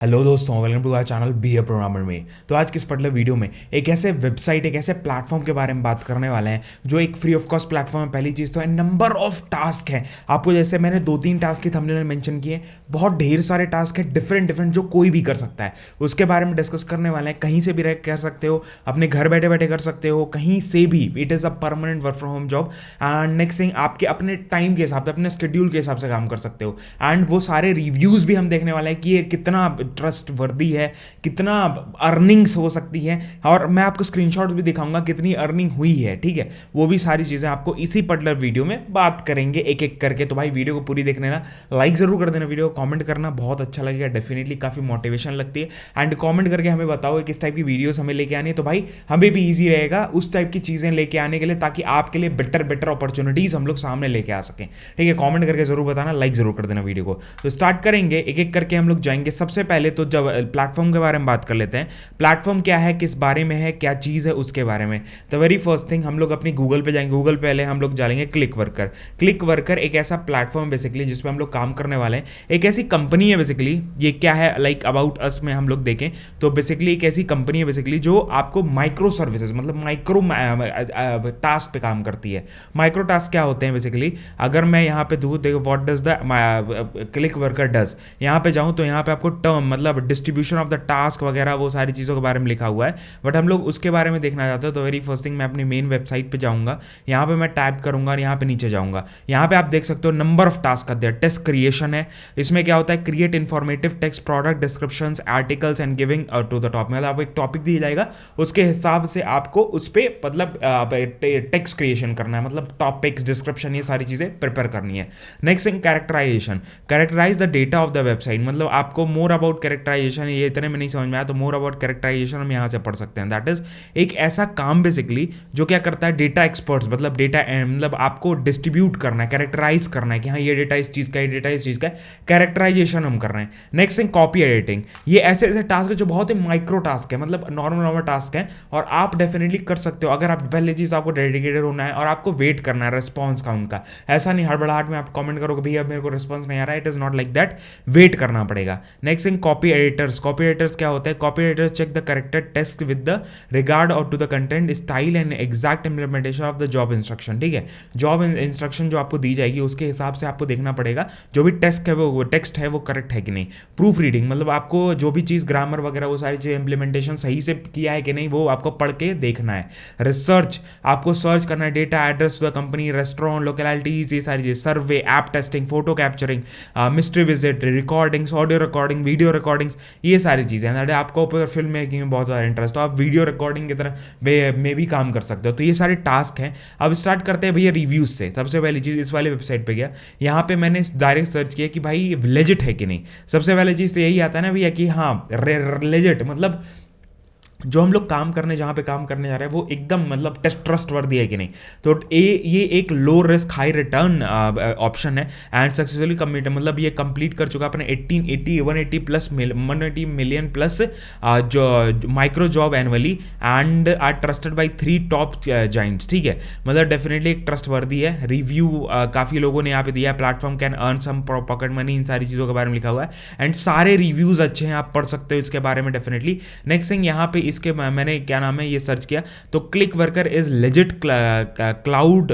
Hello दोस्तों, welcome to our channel be a programmer में। तो आज की इस पर्टिकुलर वीडियो में एक ऐसे वेबसाइट, एक ऐसे प्लेटफॉर्म के बारे में बात करने वाले हैं जो एक फ्री ऑफ कॉस्ट प्लेटफॉर्म है। पहली चीज़ तो है नंबर ऑफ टास्क है। आपको जैसे मैंने 2-3 टास्क की थंबनेल में मेंशन किए, बहुत ढेर सारे टास्क है डिफरेंट डिफरेंट जो कोई भी कर सकता है। उसके बारे में डिस्कस करने वाले हैं। कहीं से भी रह कर सकते हो, अपने घर बैठे बैठे कर सकते हो, कहीं से भी। It is a permanent work from home job. And next thing, आपके अपने टाइम के हिसाब से, अपने स्केड्यूल के हिसाब से काम कर सकते हो। एंड वो सारे रिव्यूज़ भी हम देखने वाले हैं कि ये कितना ट्रस्ट वर्दी है, कितना अर्निंग्स हो सकती है, और मैं आपको स्क्रीनशॉट भी दिखाऊंगा कितनी अर्निंग हुई है। ठीक है, वो भी सारी चीज़ें आपको इसी पर्टिकुलर वीडियो में बात करेंगे एक एक करके। तो भाई वीडियो को पूरी देखने ना, लाइक ज़रूर कर देना, वीडियो को कमेंट करना, बहुत अच्छा लगेगा, डेफिनेटली काफ़ी मोटिवेशन लगती है। एंड कमेंट करके हमें बताओ किस टाइप की वीडियोस हमें लेके आनी है, तो भाई हमें भी ईजी रहेगा उस टाइप की चीज़ें लेके आने के लिए, ताकि आपके लिए बेटर बेटर अपॉर्चुनिटीज़ हम लोग सामने लेके आ सकें। ठीक है, कमेंट करके जरूर बताना, लाइक जरूर कर देना वीडियो को। तो स्टार्ट करेंगे एक एक करके, हम लोग जाएंगे। सबसे पहले तो जब प्लेटफॉर्म के बारे में बात कर लेते हैं। प्लेटफॉर्म क्या है, किस बारे में है, क्या चीज़ है, उसके बारे में। द वेरी फर्स्ट थिंग, हम लोग अपनी गूगल पे जाएंगे। गूगल पे पहले हम लोग जाएंगे क्लिक वर्कर। क्लिक वर्कर एक ऐसा प्लेटफॉर्म बेसिकली जिसपे हम लोग काम करने वाले हैं। एक ऐसी कंपनी है बेसिकली, ये क्या है, लाइक अबाउट अस में हम लोग देखें तो बेसिकली एक ऐसी कंपनी है बेसिकली जो आपको माइक्रो सर्विसेज, मतलब माइक्रो टास्क पे काम करती है। माइक्रो टास्क क्या होते हैं बेसिकली, अगर मैं यहाँ पे दूँ, देखो what does the click worker does, यहाँ पे जाऊँ तो यहाँ पे आपको टर्म, मतलब डिस्ट्रीब्यूशन ऑफ द टास्क वगैरह, वो सारी चीज़ों के बारे में लिखा हुआ है। बट हम लोग उसके बारे में देखना चाहते हो तो वेरी फर्स्ट थिंग, मैं अपनी मेन वेबसाइट पे जाऊँगा, यहाँ पे मैं टाइप करूँगा और यहाँ पे नीचे जाऊँगा। यहाँ पे आप देख सकते हो नंबर ऑफ टास्क का दिया, टेक्स्ट क्रिएशन है। इसमें क्या होता है, create informative text product descriptions articles and giving to the top, मतलब आपको एक टॉपिक दिया जाएगा, उसके हिसाब से आपको उस पर मतलब टेक्स्ट क्रिएशन करना है, मतलब टॉपिक्स, डिस्क्रिप्शन, ये सारी चीज़ें प्रिपेयर करनी है। Next thing, characterization, characterize the data of the website, मतलब आपको मोर अबाउट कैरेक्टराइजेशन, ये इतने में नहीं समझ में आया तो मोर अबाउट कैरेक्टराइजेशन हम यहाँ से पढ़ सकते हैं। दैट इज एक ऐसा काम बेसिकली जो क्या करता है, डेटा एक्सपर्ट्स, मतलब डेटा, मतलब आपको डिस्ट्रीब्यूट करना है, कैरेक्टराइज करना है कि हाँ ये डेटा इस चीज़ का, ये डेटा इस चीज़ का, कैरेक्टराइजेशन हम कर रहे हैं। नेक्स्ट थिंग, कॉपी एडिटिंग, ये ऐसे ऐसे टास्क है जो बहुत ही माइक्रो टास्क है, मतलब नॉर्मल नॉर्मल टास्क है, और आप डेफिनेटली कर सकते हो अगर आप, पहले चीज़ आपको डेडिकेटेड होना है और आपको वेट करना है रिस्पॉन्स का उनका। ऐसा नहीं हड़बड़ाहट में आप कमेंट करोगे भैया मेरे को रिस्पॉन्स नहीं आ रहा है, it is not like that, wait करना पड़ेगा। Next thing, copy editors. Copy editors क्या होता है, copy editors check the correct text with the regard और to the content style and exact implementation of the job instruction. ठीक है, job instruction जो आपको दी जाएगी उसके हिसाब से आपको देखना पड़ेगा जो भी टेक्स्ट है वो करेक्ट है कि नहीं। प्रूफ रीडिंग, मतलब आपको जो भी चीज़ ग्रामर वगैरह वो सारी चीज़ इंप्लीमेंटेशन सही से किया है कि नहीं, वो आपको पढ़ के देखना है। रिसर्च, आपको सर्च करना है, data, address to the company, restaurant, localities, ये सारी चीज़, survey, app testing, photo capturing, mystery visit, recordings, audio recording, video recordings, ये सारी चीज़ें हैं। आपको ऊपर फिल्म मेकिंग में बहुत ज़्यादा इंटरेस्ट तो आप वीडियो रिकॉर्डिंग की तरह में भी काम कर सकते हो। तो ये सारे टास्क हैं। अब स्टार्ट करते हैं भैया रिव्यूज़ से। सबसे पहली चीज़, इस वाली वेबसाइट पे गया, यहाँ पे मैंने डायरेक्ट सर्च किया कि भाई लेजिट है कि नहीं। सबसे पहले चीज़ तो यही आता है ना भैया कि हाँ लेजिट, मतलब जो हम लोग काम करने, जहाँ पे काम करने जा रहे हैं वो एकदम मतलब ट्रस्ट वर्दी है कि नहीं। तो ये एक low risk high return option है एंड सक्सेसफुली कम्प्लीट, मतलब ये कंप्लीट कर चुका अपने 180 मिलियन प्लस जो micro job annually and are trusted by 3 top giants. ठीक है, मतलब डेफिनेटली एक ट्रस्ट वर्दी है। रिव्यू काफ़ी लोगों ने यहाँ पे दिया, platform can earn some pocket money, इन सारी चीज़ों के बारे में लिखा हुआ है एंड सारे रिव्यूज़ अच्छे हैं, आप पढ़ सकते हो इसके बारे में डेफिनेटली। नेक्स्ट थिंग, यहाँ पे इसके मैंने क्या नाम है ये सर्च किया तो click worker is legit crowd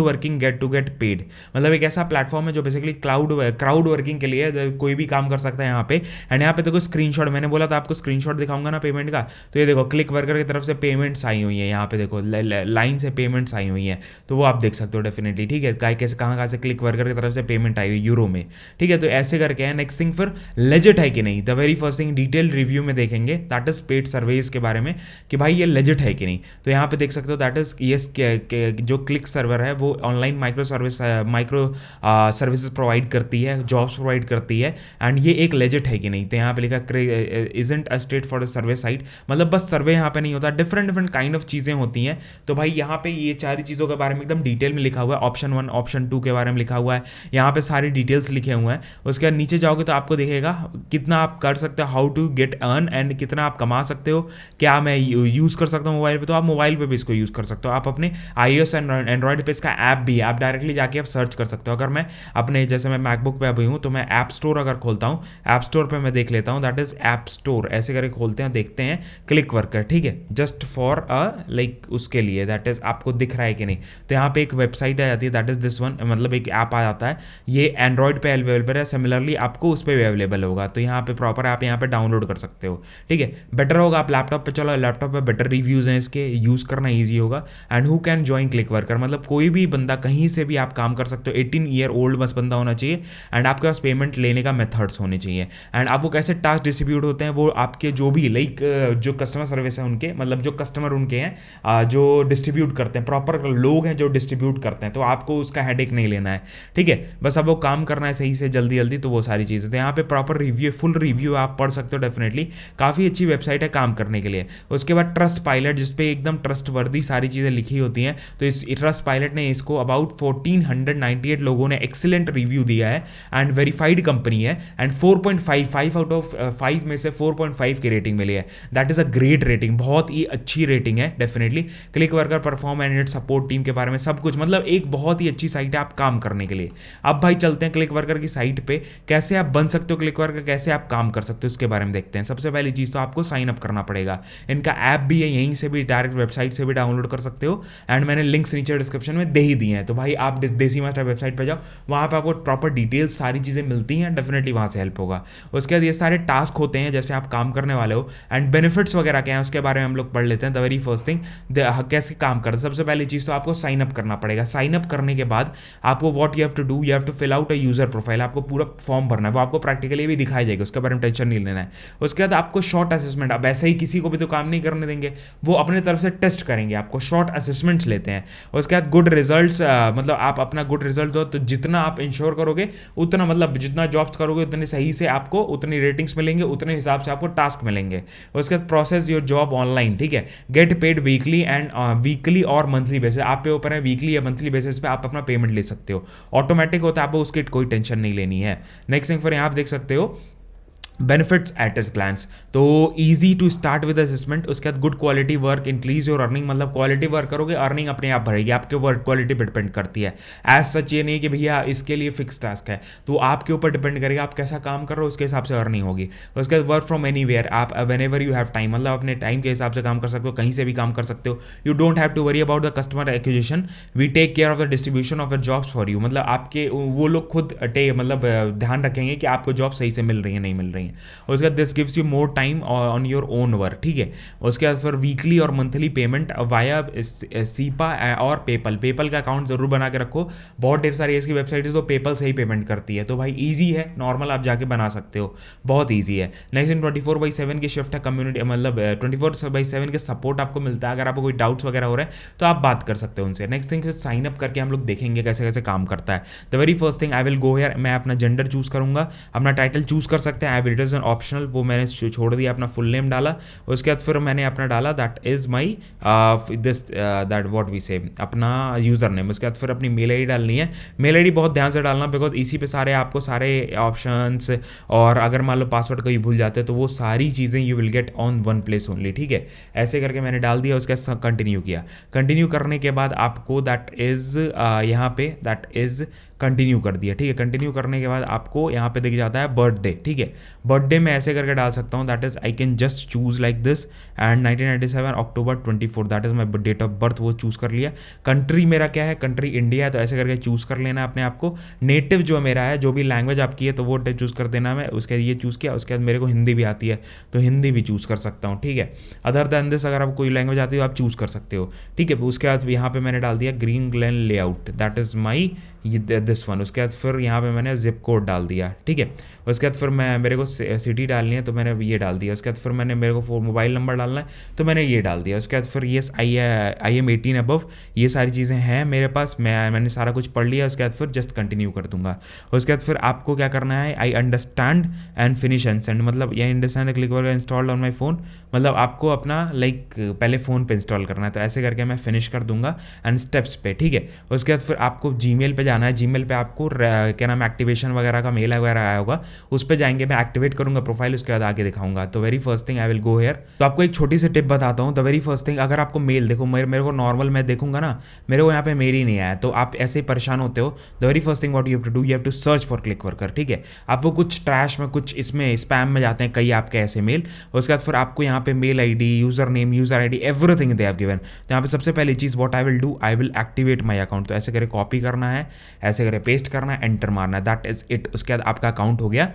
working get paid, मतलब एक ऐसा प्लेटफॉर्म है जो बेसिकली क्राउड वर्किंग के लिए कोई भी काम कर सकता है यहाँ पे। एंड यहाँ पे देखो स्क्रीनशॉट, मैंने बोला था आपको स्क्रीनशॉट दिखाऊंगा ना पेमेंट का, तो ये देखो क्लिक वर्कर की तरफ से पेमेंट्स आई हुई है, यहाँ पे देखो लाइन से पेमेंट्स आई हुई है, तो वो आप देख सकते हो डेफिनेटली। ठीक है, कैसे कहाँ से क्लिक वर्कर की तरफ से पेमेंट आई हुई यूरो में। ठीक है, तो ऐसे करके है। नेक्स्ट थिंग, फिर लेजिट है कि नहीं, the very first thing detail review में देखेंगे, दैट इज पेड सर्विस के बारे में कि भाई ये लेजिट है कि नहीं। तो यहाँ पे देख सकते हो दैट इज यस, जो क्लिक सर्वर है वो ऑनलाइन माइक्रो सर्विसेज प्रोवाइड करती है, जॉब्स प्रोवाइड करती है एंड ये एक लेजिट है कि नहीं। तो यहाँ पे लिखा isn't a state for the survey site, मतलब बस सर्वे यहाँ पे नहीं होता, डिफरेंट काइंड ऑफ चीज़ें होती हैं। तो भाई यहाँ पे ये सारी चीज़ों के बारे में एकदम डिटेल में लिखा हुआ है। ऑप्शन 1 ऑप्शन 2 के बारे में लिखा हुआ है, यहाँ पे सारी डिटेल्स लिखे हुए हैं। उसके बाद नीचे जाओगे तो आपको दिखेगा कितना आप कर सकते हो, how to get earn and कितना आप कमा सकते हो क्या मैं यूज़ कर सकता हूँ मोबाइल पे, तो आप मोबाइल पे भी इसको यूज़ कर सकते हो। आप अपने iOS एंड एंड्रॉइड पे इसका ऐप भी है, आप डायरेक्टली जाके आप सर्च कर सकते हो। अगर मैं अपने जैसे मैं मैकबुक पे अभी हूँ तो मैं ऐप स्टोर अगर खोलता हूँ, ऐप स्टोर पे मैं देख लेता हूँ, दैट इज ऐप स्टोर ऐसे करके खोलते हैं, देखते हैं क्लिक वर्कर, ठीक है, जस्ट फॉर लाइक उसके लिए दैट इज आपको दिख रहा है कि नहीं। तो यहाँ पे एक वेबसाइट आ जाती है, दैट इज दिस वन, मतलब एक ऐप आ जाता है, ये एंड्रॉइड पे अवेलेबल है, सिमिलरली आपको उस पर भी अवेलेबल होगा। तो यहाँ पे प्रॉपर आप यहाँ पे डाउनलोड कर सकते हो, ठीक है। बेटर होगा आप लैपटॉप पे चलो, लैपटॉप पे बेटर रिव्यूज़ हैं इसके, यूज़ करना ईजी होगा। And who can join click worker, मतलब कोई भी बंदा कहीं से भी आप काम कर सकते हो, 18 ईयर ओल्ड बस बंदा होना चाहिए एंड आपके पास पेमेंट लेने का मेथड्स होने चाहिए। एंड आपको कैसे टास्क डिस्ट्रीब्यूट होते हैं, वो आपके जो भी लाइक जो कस्टमर सर्विस है उनके, मतलब जो कस्टमर उनके हैं जो डिस्ट्रीब्यूट करते हैं, प्रॉपर लोग हैं जो डिस्ट्रीब्यूट करते हैं, तो आपको उसका हेडेक नहीं लेना है, ठीक है। बस अब वो काम करना है सही से जल्दी जल्दी, तो वो सारी चीज़ें, तो यहाँ पे प्रॉपर रिव्यू, फुल रिव्यू आप पढ़ सकते हो डेफिनेटली, काफ़ी अच्छी वेबसाइट है काम करने के लिए। उसके बाद ट्रस्ट पायलट, जिसपे एकदम ट्रस्ट वर्दी सारी चीज़ें लिखी होती हैं, तो इस ट्रस्ट पायलट ने इसको अबाउट 1498 लोगों ने एक्सीलेंट रिव्यू दिया है एंड वेरीफाइड कंपनी है एंड 4.5 आउट ऑफ 5 में से 4.5 की रेटिंग मिली है। That is a great rating, बहुत ही अच्छी रेटिंग है definitely. Click worker perform and it support team के बारे में सब कुछ, मतलब एक बहुत ही अच्छी साइट है आप काम करने के लिए। अब भाई चलते हैं क्लिक वर्कर की साइट पे, कैसे आप बन सकते हो क्लिक वर्कर, कैसे आप काम कर सकते हो इसके बारे में देखते हैं। सबसे पहली चीज़ तो आपको साइन अप करना पड़ेगा, इनका ऐप भी है, यहीं से भी डायरेक्ट वेबसाइट से भी डाउनलोड कर सकते हो एंड मैंने लिंक्स नीचे डिस्क्रिप्शन में दे ही दिए हैं। तो भाई आप देसी मास्टर वेबसाइट पे जाओ, वहाँ पे आपको प्रॉपर डिटेल्स सारी चीज़ें मिलती हैं, डेफिनेटली वहाँ से हेल्प होगा। उसके बाद ये सारे टास्क होते हैं जैसे आप काम करने वाले हो एंड बेनिफिट्स वगैरह क्या है उसके बारे में हम लोग पढ़ लेते हैं। द वेरी फर्स्ट थिंग कैसे काम करते हैं, सबसे पहली चीज़ तो आपको साइन अप करना पड़ेगा। साइन अप करने के बाद आपको what you have to do, you have to fill out a user profile, आपको पूरा फॉर्म भरना है, वो आपको प्रैक्टिकली भी दिखाई जाएगा, उसके बारे में टेंशन नहीं लेना है। उसके बाद आपको शॉर्ट असेसमेंट, अब ऐसे ही किसी को भी तो काम नहीं करने देंगे, वो अपने तरफ से टेस्ट करेंगे, आपको शॉर्ट असेसमेंट्स लेते हैं। उसके बाद गुड रिजल्ट्स, मतलब आप अपना गुड रिजल्ट हो तो जितना आप इंश्योर करोगे उतना, मतलब जितना जॉब्स करोगे उतने सही से आपको उतनी रेटिंग्स मिलेंगे, उतने हिसाब से आपको टास्क मिलेंगे। उसके बाद प्रोसेस योर जॉब ऑनलाइन, ठीक है, get paid weekly and weekly और मंथली बेसिस, आप पे ऊपर है वीकली या मंथली बेसिस पे आप अपना पेमेंट ले सकते हो, ऑटोमेटिक होता है, आपको उसकी कोई टेंशन नहीं लेनी है। नेक्स्ट थिंग फिर यहाँ आप देख सकते हो बेनिफिट्स एट इज ग्लैंस, तो easy to start with assessment. उसके बाद good quality work increase your earning, मतलब क्वालिटी वर्क करोगे अर्निंग अपने आप बढ़ेगी, आपके वर्क क्वालिटी पर डिपेंड करती है। एज सच ये नहीं कि भैया इसके लिए फिक्स टास्क है, तो आपके ऊपर डिपेंड करेगा आप कैसा काम कर रहे हो, उसके हिसाब से अर्निंग होगी। उसके बाद वर्क फ्रॉम एनी वेयर, आप when ever you have time, मतलब अपने टाइम के हिसाब से काम कर सकते हो, कहीं से भी काम कर सकते हो। You don't have to worry about the customer acquisition, we take care of the distribution of the jobs for you, मतलब आपके वो लोग खुद मतलब ध्यान रखेंगे कि आपको जॉब सही से मिल रही है नहीं मिल रही है। उसके बाद gives you more time on your own work, ठीक है। उसके बाद फिर वीकली और मंथली पेमेंट वाया सीपा और पेपल, पेपल का अकाउंट जरूर बना के रखो, बहुत ढेर सारी इसकी वेबसाइट है तो पेपल से ही पेमेंट करती है, तो भाई इजी है, नॉर्मल आप जाके बना सकते हो, बहुत इजी है। नेक्स्ट इन 24/7 की शिफ्ट है, कम्युनिटी मतलब 24/7 के सपोर्ट आपको मिलता है, अगर आपको कोई डाउट्स वगैरह हो रहे हैं तो आप बात कर सकते हो उनसे। नेक्स्ट थिंग साइन अप करके हम लोग देखेंगे कैसे कैसे काम करता है। The very first thing I will go here, मैं अपना जेंडर चूज करूंगा, अपना टाइटल चूज कर सकते हैं, I will it is an optional, वो मैंने छोड़ दिया, अपना फुल नेम डाला। उसके बाद फिर मैंने अपना डाला that is my this that what we say अपना यूज़र नेम। उसके बाद फिर अपनी मेल आईडी डालनी है, मेल आईडी बहुत ध्यान से डालना, बिकॉज इसी पे सारे आपको सारे ऑप्शंस, और अगर मान लो पासवर्ड कभी भूल जाते हैं तो वो सारी चीज़ें you will get on one place only, ठीक है। ऐसे करके मैंने डाल दिया, उसके बाद कंटिन्यू किया। कंटिन्यू करने के बाद आपको दैट इज़ यहाँ पे दैट इज़ कंटिन्यू कर दिया, ठीक है। कंटिन्यू करने के बाद आपको यहाँ पे दिख जाता है बर्थडे, ठीक है। बर्थडे मैं ऐसे करके डाल सकता हूँ, that is I can just choose like this and 1997 October 24, that is my date of birth, वो चूज़ कर लिया। कंट्री मेरा क्या है, कंट्री इंडिया है, तो ऐसे करके चूज़ कर लेना अपने आप को। नेटिव जो मेरा है, जो भी लैंग्वेज आपकी है तो वो चूज़ कर देना, मैं उसके ये चूज़ किया। उसके बाद मेरे को हिंदी भी आती है तो हिंदी भी चूज़ कर सकता हूँ, ठीक है। अदर दैन दिस अगर आप कोई लैंग्वेज आती है तो आप चूज़ कर सकते हो, ठीक है। उसके बाद यहाँ पे मैंने डाल दिया green Glenn layout, that is my this one. उसके बाद फिर यहाँ पे मैंने जिप कोड डाल दिया, ठीक है। उसके बाद फिर मैं मेरे को सिटी डालनी है तो मैंने ये डाल दिया। उसके बाद फिर मैंने मेरे को मोबाइल नंबर डालना है तो मैंने ये डाल दिया। उसके बाद फिर येस आई एम 18 अबव, ये सारी चीज़ें हैं मेरे पास, मैंने सारा कुछ पढ़ लिया। उसके बाद फिर जस्ट कंटिन्यू कर दूंगा। उसके बाद फिर आपको क्या करना है, I understand and finish and send, मतलब ये understand click work installed on my phone, मतलब आपको अपना लाइक पहले फ़ोन पे इंस्टॉल करना है, तो ऐसे करके मैं फिनिश कर दूंगा एंड स्टेप्स पे, ठीक है। उसके बाद फिर आपको जीमेल पे जाना है, जीमेल ईमेल पे आपको क्या नाम एक्टिवेशन वगैरह का मेल वगैरह आया होगा, उस पर जाएंगे, मैं एक्टिवेट करूंगा प्रोफाइल, उसके बाद आगे दिखाऊंगा। तो very first thing I will go here. तो आपको एक छोटी सी टिप बताता हूँ। द वेरी फर्स्ट थिंग, अगर आपको मेल देखो, मेरे को नॉर्मल मैं देखूंगा ना, मेरे को यहाँ पे मेल ही नहीं आया, तो आप ऐसे ही परेशान होते हो। The very first thing what you have to do, you have to search for click worker, ठीक है। आपको कुछ ट्रैश में, कुछ इसमें स्पैम में जाते हैं कई आपके ऐसे मेल, उसके बाद फिर आपको यहाँ पे mail ID, user name, user ID, everything they have given. तो यहाँ पे सबसे पहली चीज what I will do, I will activate my account. तो ऐसे करे कॉपी करना है, ऐसे करे पेस्ट करना है, एंटर मारना है, दैट इज इट। उसके बाद आपका अकाउंट हो गया,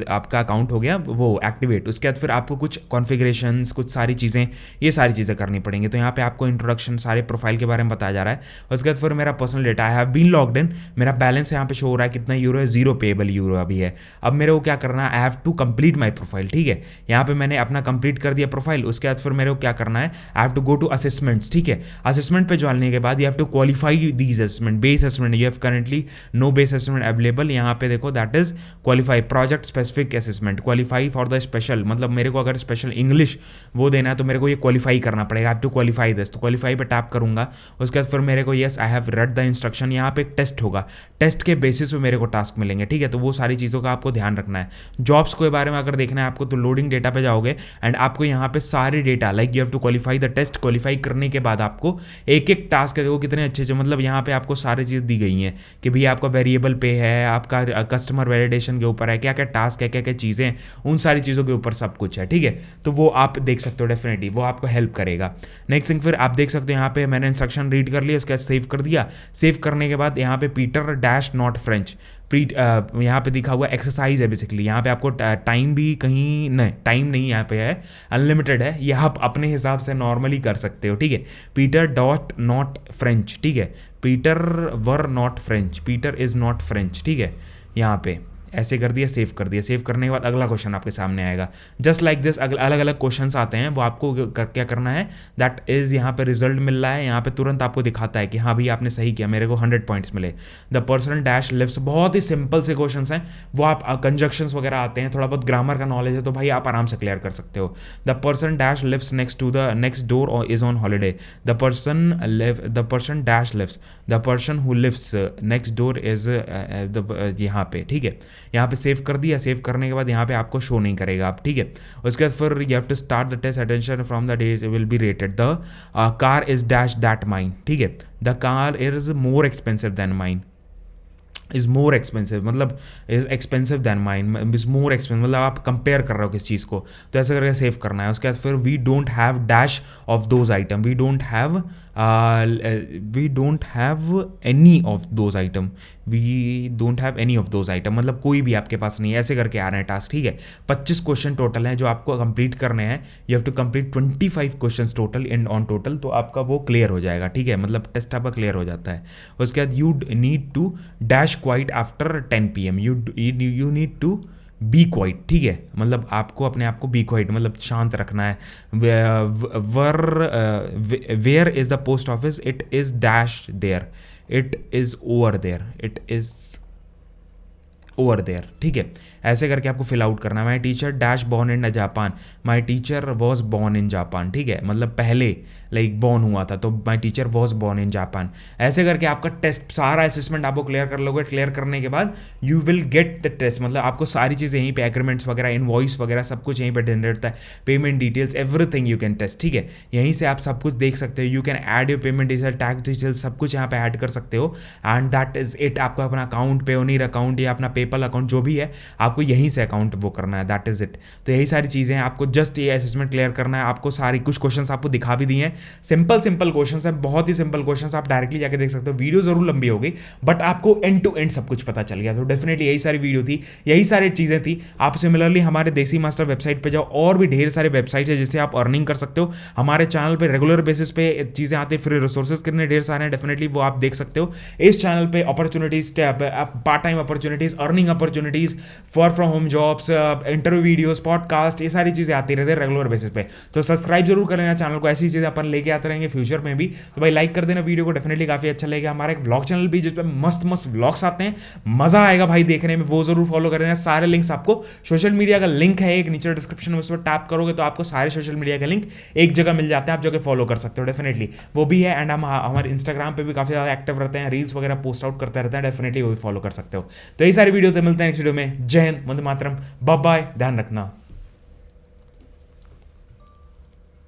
आपका अकाउंट हो गया वो एक्टिवेट। उसके बाद फिर आपको कुछ कॉन्फ़िगरेशंस, कुछ सारी चीज़ें, ये सारी चीज़ें करनी पड़ेंगी। तो यहाँ पे आपको इंट्रोडक्शन, सारे प्रोफाइल के बारे में बताया जा रहा है। उसके बाद फिर मेरा personal data, I have been logged in, मेरा बैलेंस यहाँ पे शो हो रहा है, कितना यूरो है, 0 पेएबल यूरो अभी है। अब मेरे को क्या करना है, I have to complete my profile, ठीक है। यहाँ पे मैंने अपना कंप्लीट कर दिया प्रोफाइल। उसके बाद फिर मेरे को क्या करना है, I have to go to assessments, ठीक है। असेसमेंट पे जाने के बाद you have to qualify these assessment, base assessment, you have currently no base assessment available. यहाँ पे देखो that is qualify project specific assessment, qualify for the special, मतलब मेरे को अगर स्पेशल इंग्लिश वो देना है तो मेरे को ये क्वालिफाई करना पड़ेगा, I have to qualify this. तो क्वालिफाई पे टैप करूंगा। उसके बाद फिर मेरे को yes I have read the instruction, यहाँ पे एक टेस्ट होगा, टेस्ट के बेसिस पे मेरे को टास्क मिलेंगे, ठीक है। तो वो सारी चीज़ों का आपको ध्यान रखना है। जॉब्स के बारे में अगर देखना है आपको, तो लोडिंग डेटा पे जाओगे एंड आपको यहाँ पे सारे data, like you have to qualify the test, qualify करने के बाद आपको एक एक टास्क है, देखो कितने अच्छे, मतलब यहाँ पे आपको सारी चीज़ दी गई हैं कि भैया आपका वेरिएबल पे है, आपका कस्टमर वैलिडेशन के ऊपर है, क्या क्या टास्क है, क्या क्या चीज़ें, उन सारी चीज़ों के ऊपर सब कुछ है, ठीक है। तो वो आप देख सकते हो, डेफिनेटली वो आपको हेल्प करेगा। नेक्स्ट थिंग फिर आप देख सकते हो, यहाँ पे मैंने इंस्ट्रक्शन रीड कर लिया, उसके बाद सेव कर दिया। सेव करने के बाद यहाँ पे पीटर डैश नॉट फ्रेंच, यहाँ पे दिखा हुआ एक्सरसाइज है बेसिकली। यहाँ पे आपको टाइम भी कहीं नहीं, टाइम नहीं यहाँ पे है, अनलिमिटेड है, ये आप अपने हिसाब से नॉर्मली कर सकते हो, ठीक है। पीटर डॉट नॉट फ्रेंच, ठीक है, Peter were not French, Peter is not French, ठीक है। यहाँ पे ऐसे कर दिया, सेव कर दिया। सेव करने के बाद अगला क्वेश्चन आपके सामने आएगा, जस्ट लाइक दिस। अलग अलग क्वेश्चंस आते हैं, वो आपको क्या करना है, दैट इज यहाँ पे रिजल्ट मिल रहा है, यहाँ पे तुरंत आपको दिखाता है कि हाँ भाई आपने सही किया, मेरे को 100 पॉइंट्स मिले। द पर्सन डैश लिव्स, बहुत ही सिंपल से क्वेश्चंस हैं, वो आप कंजक्शंस वगैरह आते हैं, थोड़ा बहुत ग्रामर का नॉलेज है तो भाई आप आराम से क्लियर कर सकते हो। The person dash lives next to the next door is on holiday, the person dash lives, the person who lives next door is यहाँ पे, ठीक है। यहाँ पे सेव कर दिया। सेव करने के बाद यहाँ पे आपको शो नहीं करेगा आप, ठीक है। उसके बाद फिर you have to start the test, attention from the date will be rated, the car is dash that mine, ठीक है। The car is more expensive than mine, is more expensive, मतलब is expensive than mine, is more expensive, मतलब आप compare कर रहे हो किस चीज़ को, तो ऐसे करके सेव करना है। उसके बाद फिर we don't have dash of those item, we don't have any of those item, we don't have any of those item, मतलब कोई भी आपके पास नहीं है, ऐसे करके आ रहे हैं टास्क, ठीक है। 25 क्वेश्चन टोटल हैं जो आपको कंप्लीट करने हैं, you have to complete 25 question total in on total, तो आपका वो क्लियर हो जाएगा, ठीक है, मतलब टेस्ट आपका क्लियर हो जाता है। उसके बाद you need to dash quiet after 10 PM, you need to be quiet, ठीक है, मतलब आपको अपने आप को बी क्वाइट, मतलब शांत रखना है। Where is the post office, it is dash there, it is over there, it is over there, ठीक है। ऐसे करके आपको फिल आउट करना है। My teacher dash born in Japan, my teacher was born in Japan, ठीक है, मतलब पहले लाइक बॉर्न हुआ था, तो my teacher was born in Japan. ऐसे करके आपका टेस्ट, सारा असेसमेंट आपको क्लियर कर लोगे। क्लियर करने के बाद you will get the test, मतलब आपको सारी चीज़ें यहीं पे, एग्रीमेंट्स वगैरह, इनवॉइस वगैरह सब कुछ यहीं पे जनरेट होता है, payment details everything you can test, ठीक है। यहीं से आप सब कुछ देख सकते हो, you can add your payment detail, tax details, सब कुछ यहाँ पे ऐड कर सकते हो। एंड दैट इज इट, आपको अपना अकाउंट, पेओनीर अकाउंट या अपना पेपल अकाउंट जो भी है, आपको यहीं से अकाउंट वो करना है, दैट इज इट। तो यही सारी चीज़ें हैं, आपको जस्ट ये असेसमेंट क्लियर करना है। आपको सारी कुछ क्वेश्चंस आपको दिखा भी दिए हैं, सिंपल क्वेश्चंस हैं, बहुत ही सिंपल क्वेश्चंस, आप डायरेक्टली जाके देख सकते हो। वीडियो जरूर लंबी हो गई, बट आपको एंड टू एंड सब कुछ पता चल गया। तो डेफिनेटली यही सारी वीडियो थी, यही सारी चीज़ें थी। आप सिमिलरली हमारे देसी मास्टर वेबसाइट पे जाओ, और भी ढेर सारे वेबसाइट है जिससे आप अर्निंग कर सकते हो। हमारे चैनल पे रेगुलर बेसिस पे चीज़ें आती है, फ्री रिसोर्सेज कितने ढेर सारे हैं, डेफिनेटली वो आप देख सकते हो। इस चैनल पे opportunities, part time opportunities, earning opportunities, work from home jobs, interview videos, podcast, ये सारी चीज़ें आती रहती है रेगुलर बेसिस पे। तो सब्सक्राइब जरूर कर लेना चैनल को, ऐसी चीज़ें अपन लेके आते रहेंगे फ्यूचर में भी। तो भाई लाइक कर देना वीडियो को, डेफिनेटली काफ़ी अच्छा लगेगा। हमारा एक व्लॉग चैनल भी जिस पे मस्त मस्त व्लॉग्स आते हैं, मज़ा आएगा भाई देखने में, वो जरूर फॉलो कर लेना। सारे लिंक्स आपको, सोशल मीडिया का लिंक है एक नीचे डिस्क्रिप्शन में, उस पर टैप करोगे तो आपको सारे सोशल मीडिया के लिंक एक जगह मिल जाते हैं, आप जगह फॉलो कर सकते हो डेफिनेटली, वो भी है। एंड हम हमारे इंस्टाग्राम पे भी काफ़ी ज़्यादा एक्टिव रहते हैं, रील्स वगैरह पोस्ट आउट करते रहते हैं, डेफिनेटली वो भी फॉलो कर सकते हो। तो यही सारी वीडियो तो मिलते हैं नेक्स्ट वीडियो में। जय हिंद, वंदे मातरम, बाय बाय, ध्यान रखना।